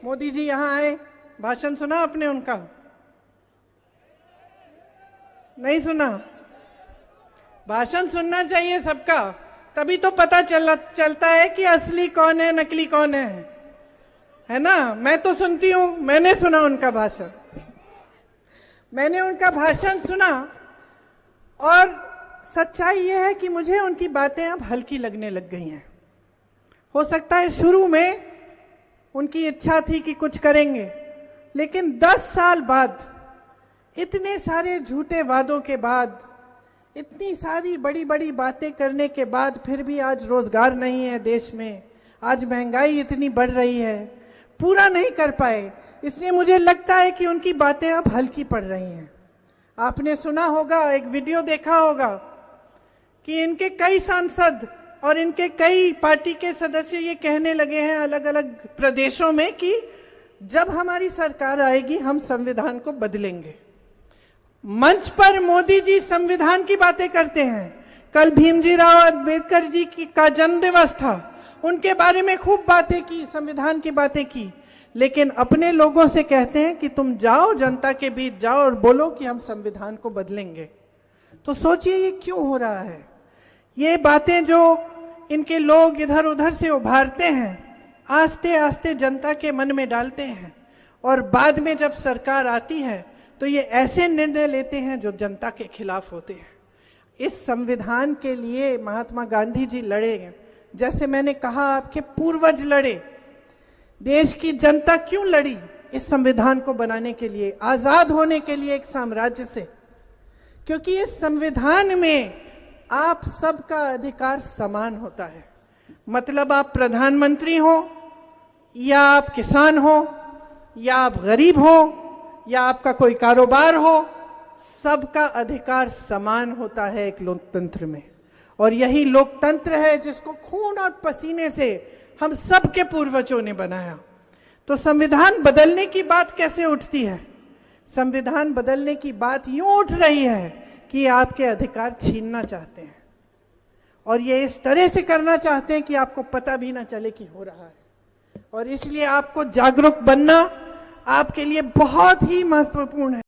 मोदी जी यहाँ आए, भाषण सुना आपने उनका? नहीं सुना? भाषण सुनना चाहिए सबका, तभी तो पता चलता है कि असली कौन है, नकली कौन है ना? मैं तो सुनती हूं, मैंने सुना उनका भाषण। मैंने उनका भाषण सुना और सच्चाई यह है कि मुझे उनकी बातें अब हल्की लगने लग गई हैं। हो सकता है शुरू में उनकी इच्छा थी कि कुछ करेंगे, लेकिन 10 साल बाद, इतने सारे झूठे वादों के बाद, इतनी सारी बड़ी बड़ी बातें करने के बाद फिर भी आज रोजगार नहीं है देश में, आज महंगाई इतनी बढ़ रही है, पूरा नहीं कर पाए। इसलिए मुझे लगता है कि उनकी बातें अब हल्की पड़ रही हैं। आपने सुना होगा, एक वीडियो देखा होगा कि इनके कई सांसद और इनके कई पार्टी के सदस्य ये कहने लगे हैं अलग अलग प्रदेशों में कि जब हमारी सरकार आएगी हम संविधान को बदलेंगे। मंच पर मोदी जी संविधान की बातें करते हैं। कल भीमजी राव अम्बेडकर जी का जन्म दिवस था, उनके बारे में खूब बातें की, संविधान की बातें की, लेकिन अपने लोगों से कहते हैं कि तुम जाओ, जनता के बीच जाओ और बोलो कि हम संविधान को बदलेंगे। तो सोचिए ये क्यों हो रहा है? ये बातें जो इनके लोग इधर उधर से उभारते हैं, आस्ते आस्ते जनता के मन में डालते हैं, और बाद में जब सरकार आती है तो ये ऐसे निर्णय लेते हैं जो जनता के खिलाफ होते हैं। इस संविधान के लिए महात्मा गांधी जी लड़े, जैसे मैंने कहा आपके पूर्वज लड़े। देश की जनता क्यों लड़ी इस संविधान को बनाने के लिए, आजाद होने के लिए एक साम्राज्य से? क्योंकि इस संविधान में आप सबका अधिकार समान होता है। मतलब आप प्रधानमंत्री हो या आप किसान हो या आप गरीब हो या आपका कोई कारोबार हो, सबका अधिकार समान होता है एक लोकतंत्र में। और यही लोकतंत्र है जिसको खून और पसीने से हम सबके पूर्वजों ने बनाया। तो संविधान बदलने की बात कैसे उठती है? संविधान बदलने की बात यूं उठ रही है कि आपके अधिकार छीनना चाहते हैं, और ये इस तरह से करना चाहते हैं कि आपको पता भी ना चले कि हो रहा है। और इसलिए आपको जागरूक बनना आपके लिए बहुत ही महत्वपूर्ण है।